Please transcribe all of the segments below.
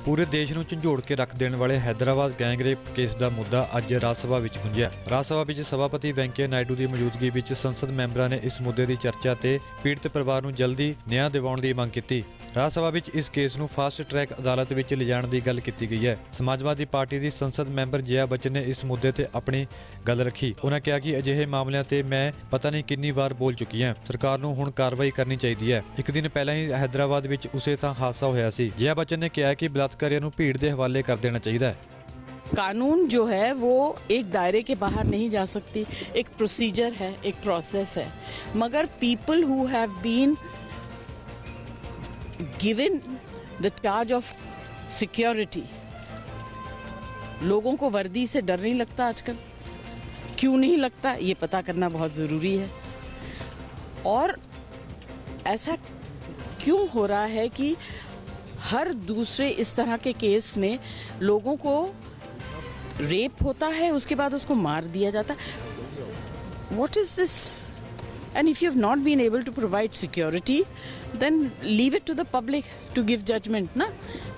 ਪੂਰੇ ਦੇਸ਼ ਨੂੰ ਝੰਜੋੜ ਕੇ ਰੱਖ ਦੇਣ ਵਾਲੇ ਹੈਦਰਾਬਾਦ ਗੈਂਗਰੇਪ ਕੇਸ ਦਾ ਮੁੱਦਾ ਅੱਜ ਰਾਜ ਸਭਾ ਵਿੱਚ ਗੁੰਝਿਆ। ਰਾਜ ਸਭਾ ਵਿੱਚ ਸਭਾਪਤੀ ਵੈਂਕਈਆ ਨਾਇਡੂ ਦੀ ਮੌਜੂਦਗੀ ਵਿੱਚ ਸੰਸਦ ਮੈਂਬਰਾਂ ਨੇ ਇਸ ਮੁੱਦੇ ਦੀ ਚਰਚਾ ਤੇ ਪੀੜਤ ਪਰਿਵਾਰ ਨੂੰ ਜਲਦੀ ਨਿਆਂ ਦਿਵਾਉਣ ਦੀ ਮੰਗ ਕੀਤੀ। ਰਾਜ ਸਭਾ ਵਿੱਚ ਇਸ ਕੇਸ ਨੂੰ ਫਾਸਟ ਟਰੈਕ ਅਦਾਲਤ ਵਿੱਚ ਲਿਜਾਣ ਦੀ ਗੱਲ ਕੀਤੀ ਗਈ ਹੈ। ਸਮਾਜਵਾਦੀ ਪਾਰਟੀ ਦੀ ਸੰਸਦ ਮੈਂਬਰ ਜਯਾ ਬੱਚਨ ਨੇ ਇਸ ਮੁੱਦੇ ਤੇ ਆਪਣੀ ਗੱਲ ਰੱਖੀ। ਉਹਨਾਂ ਕਿਹਾ ਕਿ ਅਜਿਹੇ ਮਾਮਲਿਆਂ ਤੇ ਮੈਂ ਪਤਾ ਨਹੀਂ ਕਿੰਨੀ ਵਾਰ ਬੋਲ ਚੁੱਕੀ ਹਾਂ। ਸਰਕਾਰ ਨੂੰ ਹੁਣ ਕਾਰਵਾਈ ਕਰਨੀ ਚਾਹੀਦੀ ਹੈ। ਇੱਕ ਦਿਨ ਪਹਿਲਾਂ ਹੀ ਹੈਦਰਾਬਾਦ ਵਿੱਚ ਉਸੇ ਥਾਂ ਹਾਦਸਾ ਹੋਇਆ ਸੀ। ਜਯਾ ਬੱਚਨ ਨੇ ਕਿਹਾ ਕਿ ਬਲਾਤਕਾਰੀਆਂ ਨੂੰ ਭੀੜ ਦੇ ਹਵਾਲੇ ਕਰ देना चाहिए। कानून जो है वो एक दायरे के बाहर नहीं जा सकती, एक प्रोसीजर है, एक प्रोसेस है, मगर people who have been given the charge of security, लोगों को वर्दी से डर नहीं लगता आजकल। क्यों नहीं लगता ये पता करना बहुत ज़रूरी है। और ऐसा क्यों हो रहा है कि हर दूसरे इस तरह के केस में लोगों को रेप होता है, उसके बाद उसको मार दिया जाता है। What is this? And if you have not been able to provide security, then leave it to the public to give judgment, ना?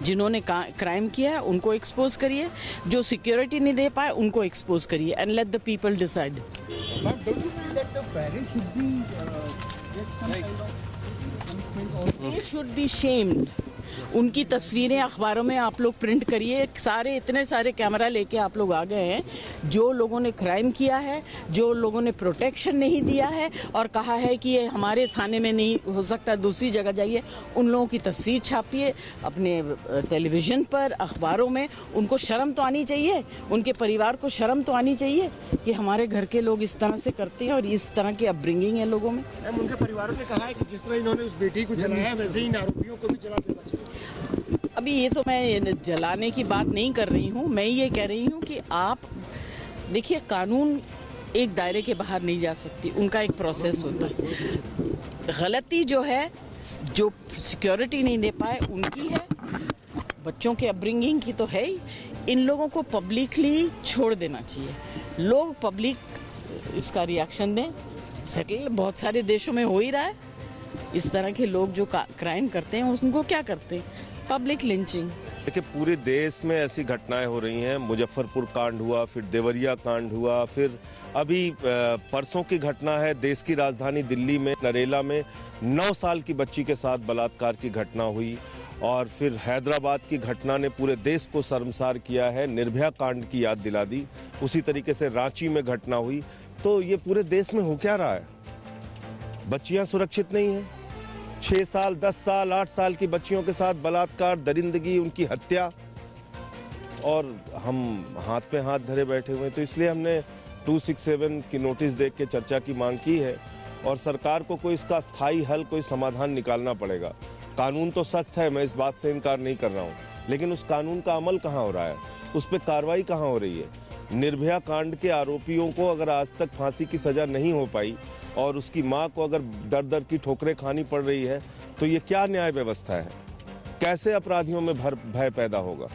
जिन्होंने क्राइम किया है उनको एक्सपोज करिए, जो सिक्योरिटी नहीं दे पाए उनको एक्सपोज करिए, and let the people decide. But don't you feel that the parents should be get some kind of They should be shamed. उनकी तस्वीरें अखबारों में आप लोग प्रिंट करिए। सारे इतने सारे कैमरा लेके आप लोग आ गए हैं। जो लोगों ने क्राइम किया है, जो लोगों ने प्रोटेक्शन नहीं दिया है और कहा है कि ये हमारे थाने में नहीं हो सकता, दूसरी जगह जाइए, उन लोगों की तस्वीर छापिए अपने टेलीविजन पर, अखबारों में। उनको शर्म तो आनी चाहिए, उनके परिवार को शर्म तो आनी चाहिए कि हमारे घर के लोग इस तरह से करते हैं और इस तरह की अपब्रिंगिंग है लोगों में। उनके परिवारों ने कहा है कि जिस तरह इन्होंने उस बेटी को जलाया वैसे ही इन आरोपियों को भी जला देना चाहिए। अभी ये तो मैं जलाने की बात नहीं कर रही हूँ। मैं ये कह रही हूँ कि आप देखिए, कानून एक दायरे के बाहर नहीं जा सकती, उनका एक प्रोसेस होता है। गलती जो है, जो सिक्योरिटी नहीं दे पाए उनकी है, बच्चों के अपब्रिंगिंग की तो है ही। इन लोगों को पब्लिकली छोड़ देना चाहिए। लोग पब्लिक इसका रिएक्शन दें। सेटल बहुत सारे देशों में हो ही रहा है। इस तरह के लोग जो क्राइम करते हैं उनको क्या करते हैं? Public lynching. देखिए, पूरे देश में ऐसी घटनाएं हो रही हैं। मुजफ्फरपुर कांड हुआ, फिर देवरिया कांड हुआ, फिर अभी परसों की घटना है देश की राजधानी दिल्ली में नरेला में 9 साल की बच्ची के साथ बलात्कार की घटना हुई। और फिर हैदराबाद की घटना ने पूरे देश को शर्मसार किया है, निर्भया कांड की याद दिला दी। उसी तरीके से रांची में घटना हुई। तो ये पूरे देश में हो क्या रहा है? बच्चियां सुरक्षित नहीं हैं। 6 साल, 10 साल, 8 साल की बच्चियों के साथ बलात्कार, दरिंदगी, उनकी हत्या, और हम हाथ पे हाथ धरे बैठे हुए हैं। तो इसलिए हमने 267 की नोटिस देख के चर्चा की मांग की है और सरकार को कोई इसका स्थायी हल, कोई समाधान निकालना पड़ेगा। कानून तो सख्त है, मैं इस बात से इनकार नहीं कर रहा हूँ, लेकिन उस कानून का अमल कहाँ हो रहा है, उस पर कार्रवाई कहाँ हो रही है? निर्भया कांड के आरोपियों को अगर आज तक फांसी की सजा नहीं हो पाई और उसकी मां को अगर दर दर की ठोकरें खानी पड़ रही है, तो ये क्या न्याय व्यवस्था है? कैसे अपराधियों में भय पैदा होगा?